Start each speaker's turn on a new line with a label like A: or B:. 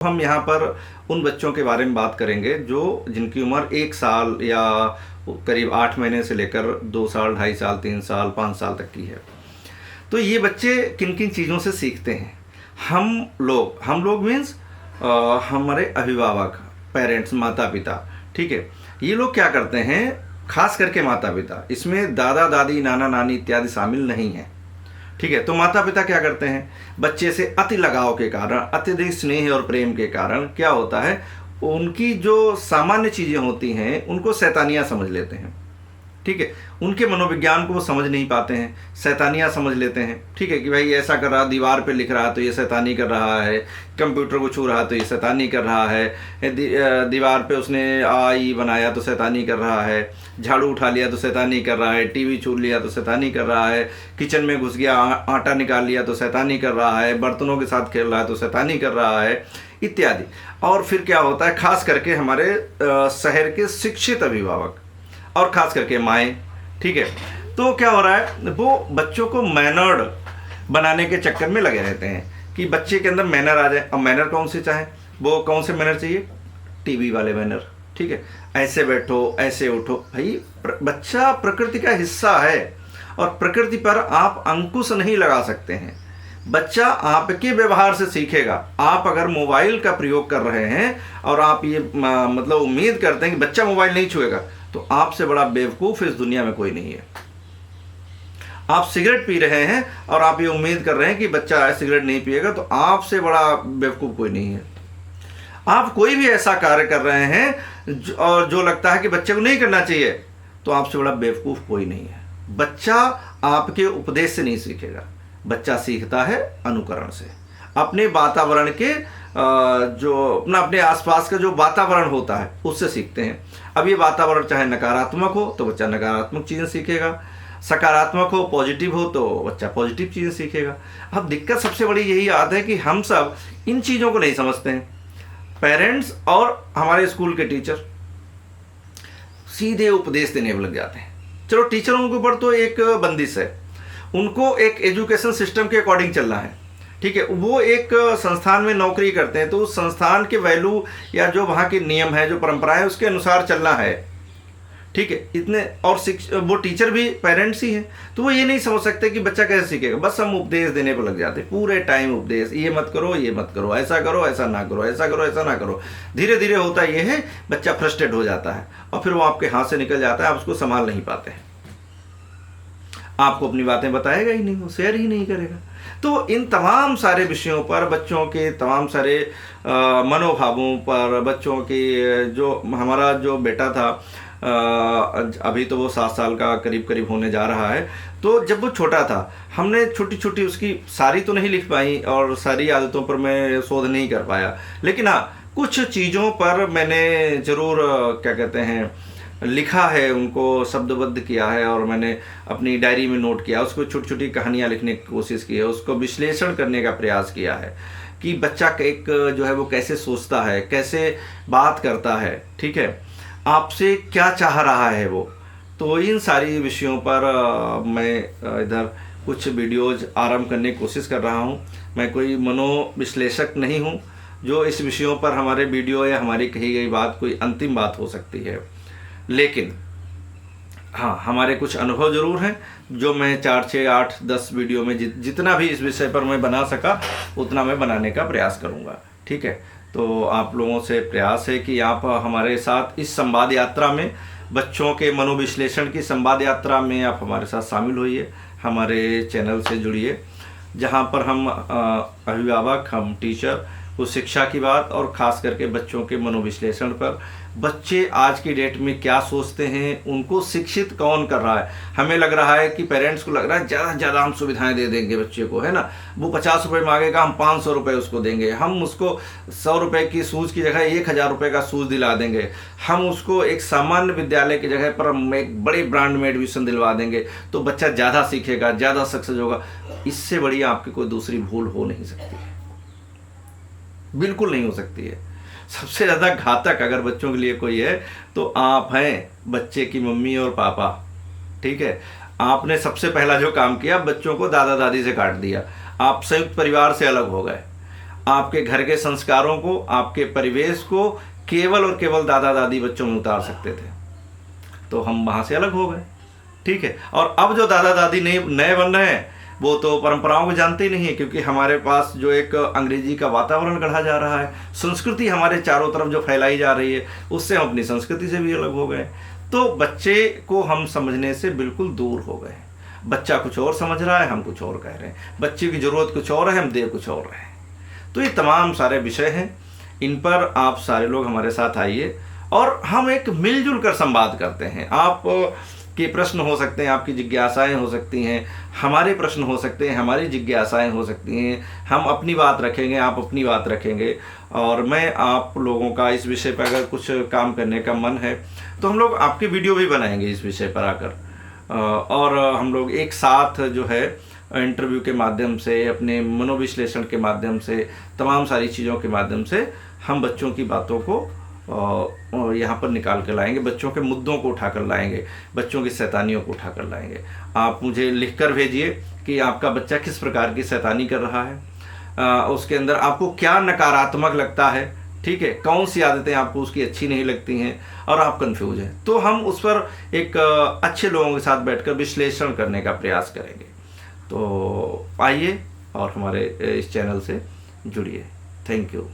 A: हम यहाँ पर उन बच्चों के बारे में बात करेंगे जो जिनकी उम्र 1 साल या करीब 8 महीने से लेकर 2 साल, 2.5 साल, 3 साल, 5 साल तक की है। तो ये बच्चे किन किन चीज़ों से सीखते हैं। हम लोग मीन्स हमारे अभिभावक, पेरेंट्स, माता पिता, ठीक है। ये लोग क्या करते हैं, खास करके माता पिता, इसमें दादा दादी, नाना नानी इत्यादि शामिल नहीं हैं, ठीक है। तो माता पिता क्या करते हैं, बच्चे से अति लगाव के कारण, अत्यधिक स्नेह और प्रेम के कारण क्या होता है, उनकी जो सामान्य चीज़ें होती हैं उनको शैतानियाँ समझ लेते हैं, ठीक है। उनके मनोविज्ञान को वो समझ नहीं पाते हैं, शैतानियाँ समझ लेते हैं, ठीक है, कि भाई ऐसा कर रहा, दीवार पे लिख रहा है तो ये शैतानी कर रहा है, कंप्यूटर को छू रहा तो ये शैतानी कर रहा है, दीवार पे उसने आई बनाया तो शैतानी कर रहा है, झाड़ू उठा लिया तो शैतानी कर रहा है, टीवी छू लिया तो शैतानी कर रहा है, किचन में घुस गया, आटा निकाल लिया तो शैतानी कर रहा है, बर्तनों के साथ खेल रहा है तो शैतानी कर रहा है, इत्यादि। और फिर क्या होता है, खास करके हमारे शहर के शिक्षित अभिभावक और ख़ास करके माएँ, ठीक है, तो क्या हो रहा है, वो बच्चों को मैनर्ड बनाने के चक्कर में लगे रहते हैं कि बच्चे के अंदर मैनर आ जाए। अब मैनर कौन से चाहे, वो कौन से मैनर चाहिए, टीवी वाले मैनर, ठीक है, ऐसे बैठो, ऐसे उठो। भाई बच्चा प्रकृति का हिस्सा है और प्रकृति पर आप अंकुश नहीं लगा सकते हैं। बच्चा आपके व्यवहार से सीखेगा। आप अगर मोबाइल का प्रयोग कर रहे हैं और आप ये मतलब उम्मीद करते हैं कि बच्चा मोबाइल नहीं छुएगा, तो आपसे बड़ा बेवकूफ़ इस दुनिया में कोई नहीं है। आप सिगरेट पी रहे हैं और आप ये उम्मीद कर रहे हैं कि बच्चा सिगरेट नहीं पिएगा, तो आपसे बड़ा बेवकूफ़ कोई नहीं है। आप कोई भी ऐसा कार्य कर रहे हैं और जो लगता है कि बच्चे को नहीं करना चाहिए, तो आपसे बड़ा बेवकूफ़ कोई नहीं है। बच्चा आपके उपदेश से नहीं सीखेगा, बच्चा सीखता है अनुकरण से, अपने वातावरण के जो अपने आसपास का जो वातावरण होता है उससे सीखते हैं। अब ये वातावरण चाहे नकारात्मक हो तो बच्चा नकारात्मक चीज़ें सीखेगा, सकारात्मक हो, पॉजिटिव हो तो बच्चा पॉजिटिव चीज़ें सीखेगा। अब दिक्कत सबसे बड़ी यही आती है कि हम सब इन चीज़ों को नहीं समझते हैं। पेरेंट्स और हमारे स्कूल के टीचर सीधे उपदेश देने में लग जाते हैं। चलो, टीचरों के ऊपर तो एक बंदिश है, उनको एक एजुकेशन सिस्टम के अकॉर्डिंग चलना है, ठीक है। वो एक संस्थान में नौकरी करते हैं तो उस संस्थान के वैल्यू या जो वहाँ के नियम है, जो परंपराएं है, उसके अनुसार चलना है, ठीक है। इतने और वो टीचर भी पेरेंट्स ही हैं, तो वो ये नहीं समझ सकते कि बच्चा कैसे सीखेगा। बस हम उपदेश देने पर लग जाते, पूरे टाइम उपदेश, ये मत करो, ये मत करो, ऐसा करो, ऐसा ना करो, ऐसा करो, ऐसा ना करो। धीरे धीरे होता ये है, बच्चा फ्रस्ट्रेट हो जाता है और फिर वो आपके हाथ से निकल जाता है, आप उसको संभाल नहीं पाते हैं। आपको अपनी बातें बताएगा ही नहीं, वो शेयर ही नहीं करेगा। तो इन तमाम सारे विषयों पर, बच्चों के तमाम सारे मनोभावों पर, बच्चों के जो हमारा जो बेटा था, अभी तो वो 7 साल का करीब करीब होने जा रहा है, तो जब वो छोटा था हमने छोटी छोटी उसकी सारी तो नहीं लिख पाई और सारी आदतों पर मैं शोध नहीं कर पाया, लेकिन हाँ कुछ चीज़ों पर मैंने ज़रूर क्या कहते हैं लिखा है, उनको शब्दबद्ध किया है और मैंने अपनी डायरी में नोट किया, उसको छोटी छोटी कहानियाँ लिखने की कोशिश की है, उसको विश्लेषण करने का प्रयास किया है कि बच्चा एक जो है वो कैसे सोचता है, कैसे बात करता है, ठीक है, आपसे क्या चाह रहा है वो। तो इन सारी विषयों पर मैं इधर कुछ वीडियोज़ आरंभ करने की कोशिश कर रहा हूँ। मैं कोई मनोविश्लेषक नहीं हूँ जो इस विषयों पर हमारे वीडियो या हमारी कही गई बात कोई अंतिम बात हो सकती है, लेकिन हाँ हमारे कुछ अनुभव ज़रूर हैं जो मैं 4, 6, 8, 10 वीडियो में जितना भी इस विषय पर मैं बना सका उतना मैं बनाने का प्रयास करूँगा, ठीक है। तो आप लोगों से प्रयास है कि आप हमारे साथ इस संवाद यात्रा में, बच्चों के मनोविश्लेषण की संवाद यात्रा में आप हमारे साथ शामिल होइए, हमारे चैनल से जुड़िए, जहाँ पर हम अभिभावक, हम टीचर उस शिक्षा की बात और ख़ास करके बच्चों के मनोविश्लेषण पर, बच्चे आज की डेट में क्या सोचते हैं, उनको शिक्षित कौन कर रहा है। हमें लग रहा है कि पेरेंट्स को लग रहा है ज़्यादा से ज़्यादा हम सुविधाएं दे देंगे बच्चे को, है ना, वो 50 रुपये मांगेगा, हम 500 रुपये उसको देंगे, हम उसको 100 रुपये की शूज़ की जगह 1000 रुपये का शूज़ दिला देंगे, हम उसको एक सामान्य विद्यालय की जगह पर हम एक बड़े ब्रांड में एडमिशन दिलवा देंगे, तो बच्चा ज़्यादा सीखेगा, ज़्यादा सक्सेस होगा। इससे बड़ी आपकी कोई दूसरी भूल हो नहीं सकती है, बिल्कुल नहीं हो सकती है। सबसे ज़्यादा घातक अगर बच्चों के लिए कोई है तो आप हैं, बच्चे की मम्मी और पापा, ठीक है। आपने सबसे पहला जो काम किया, बच्चों को दादा दादी से काट दिया, आप संयुक्त परिवार से अलग हो गए। आपके घर के संस्कारों को, आपके परिवेश को केवल और केवल दादा दादी बच्चों में उतार सकते थे। तो हम वहाँ से अलग हो गए, ठीक है। और अब जो दादा दादी नए बन रहे हैं वो तो परंपराओं को जानते ही नहीं है, क्योंकि हमारे पास जो एक अंग्रेजी का वातावरण गढ़ा जा रहा है, संस्कृति हमारे चारों तरफ जो फैलाई जा रही है, उससे हम अपनी संस्कृति से भी अलग हो गए। तो बच्चे को हम समझने से बिल्कुल दूर हो गए। बच्चा कुछ और समझ रहा है, हम कुछ और कह रहे हैं। बच्चे की ज़रूरत कुछ और है, हम दे कुछ और रहे हैं। तो ये तमाम सारे विषय हैं, इन पर आप सारे लोग हमारे साथ आइए और हम एक मिलजुल कर संवाद करते हैं। आप के प्रश्न हो सकते हैं, आपकी जिज्ञासाएं हो सकती हैं, हमारे प्रश्न हो सकते हैं, हमारी जिज्ञासाएं हो सकती हैं। हम अपनी बात रखेंगे, आप अपनी बात रखेंगे, और मैं आप लोगों का इस विषय पर अगर कुछ काम करने का मन है तो हम लोग आपके वीडियो भी बनाएंगे इस विषय पर आकर, और हम लोग एक साथ जो है इंटरव्यू के माध्यम से, अपने मनोविश्लेषण के माध्यम से, तमाम सारी चीज़ों के माध्यम से हम बच्चों की बातों को यहाँ पर निकाल कर लाएंगे, बच्चों के मुद्दों को उठाकर लाएंगे, बच्चों की शैतानियों को उठाकर लाएंगे। आप मुझे लिखकर भेजिए कि आपका बच्चा किस प्रकार की शैतानी कर रहा है, उसके अंदर आपको क्या नकारात्मक लगता है, ठीक है, कौन सी आदतें आपको उसकी अच्छी नहीं लगती हैं और आप कंफ्यूज हैं। तो हम उस पर एक अच्छे लोगों के साथ बैठकर विश्लेषण करने का प्रयास करेंगे। तो आइए और हमारे इस चैनल से जुड़िए। Thank you.